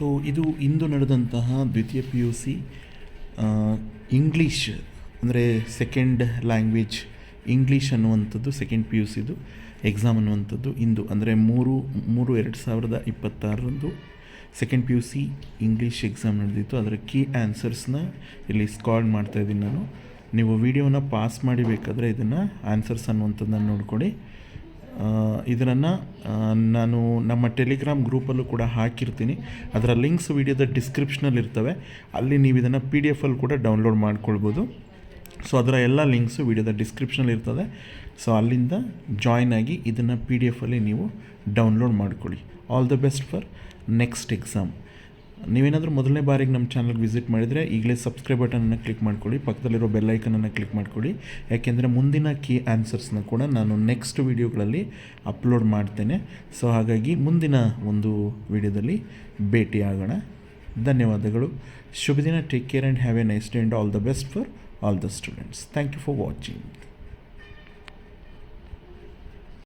So ಇದು ಇಂದು ನಡೆದಂತಹ ದ್ವಿತೀಯ ಪಿ ಯು ಸಿ ಇಂಗ್ಲೀಷ್ ಅಂದರೆ ಸೆಕೆಂಡ್ ಲ್ಯಾಂಗ್ವೇಜ್ ಇಂಗ್ಲೀಷ್ ಅನ್ನುವಂಥದ್ದು ಸೆಕೆಂಡ್ ಪಿ ಯು ಸಿದು ಎಕ್ಸಾಮ್ ಅನ್ನುವಂಥದ್ದು ಇಂದು ಅಂದರೆ 3/3/2026 second P U C English exam ನಡೆದಿತ್ತು. ಅದರ ಕೀ ಆನ್ಸರ್ಸ್ನ ಇಲ್ಲಿ ಸ್ಕಾರ್ಡ್ ಮಾಡ್ತಾಯಿದ್ದೀನಿ ನಾನು. ನೀವು ವಿಡಿಯೋನ ಪಾಸ್ ಮಾಡಿ ಬೇಕಾದರೆ ಇದನ್ನು ಆನ್ಸರ್ಸ್ ಅನ್ನುವಂಥದ್ದನ್ನು ನೋಡ್ಕೊಳ್ಳಿ. ಇದನ್ನು ನಾನು ನಮ್ಮ ಟೆಲಿಗ್ರಾಮ್ ಗ್ರೂಪಲ್ಲೂ ಕೂಡ ಹಾಕಿರ್ತೀನಿ. ಅದರ ಲಿಂಕ್ಸ್ ವಿಡಿಯೋದ ಡಿಸ್ಕ್ರಿಪ್ಷನಲ್ಲಿ ಇರ್ತವೆ. ಅಲ್ಲಿ ನೀವು ಇದನ್ನು PDF ಅಲ್ಲಿ ಕೂಡ ಡೌನ್ಲೋಡ್ ಮಾಡ್ಕೊಳ್ಬೋದು. ಸೊ ಅದರ ಎಲ್ಲ ಲಿಂಕ್ಸು ವಿಡಿಯೋದ ಡಿಸ್ಕ್ರಿಪ್ಷನಲ್ಲಿ ಇರ್ತದೆ. ಸೊ ಅಲ್ಲಿಂದ ಜಾಯ್ನ್ ಆಗಿ ಇದನ್ನು PDF ಅಲ್ಲಿ ನೀವು ಡೌನ್ಲೋಡ್ ಮಾಡ್ಕೊಳ್ಳಿ. All the best for next exam. ನೀವೇನಾದರೂ ಮೊದಲನೇ ಬಾರಿಗೆ ನಮ್ಮ ಚಾನಲ್ಗೆ ವಿಸಿಟ್ ಮಾಡಿದರೆ ಈಗಲೇ ಸಬ್ಸ್ಕ್ರೈಬ್ ಬಟನನ್ನು ಕ್ಲಿಕ್ ಮಾಡ್ಕೊಳ್ಳಿ, ಪಕ್ಕದಲ್ಲಿರೋ ಬೆಲ್ಲೈಕನನ್ನು ಕ್ಲಿಕ್ ಮಾಡ್ಕೊಳ್ಳಿ. ಯಾಕೆಂದರೆ ಮುಂದಿನ ಕೀ ಆನ್ಸರ್ಸ್ನ ಕೂಡ ನಾನು ನೆಕ್ಸ್ಟ್ ವೀಡಿಯೋಗಳಲ್ಲಿ ಅಪ್ಲೋಡ್ ಮಾಡ್ತೇನೆ. ಸೊ ಹಾಗಾಗಿ ಮುಂದಿನ ಒಂದು ವಿಡಿಯೋದಲ್ಲಿ ಭೇಟಿಯಾಗೋಣ. ಧನ್ಯವಾದಗಳು. ಶುಭ ದಿನ. Take care and have A nice day and all the best for all the students. Thank you for watching.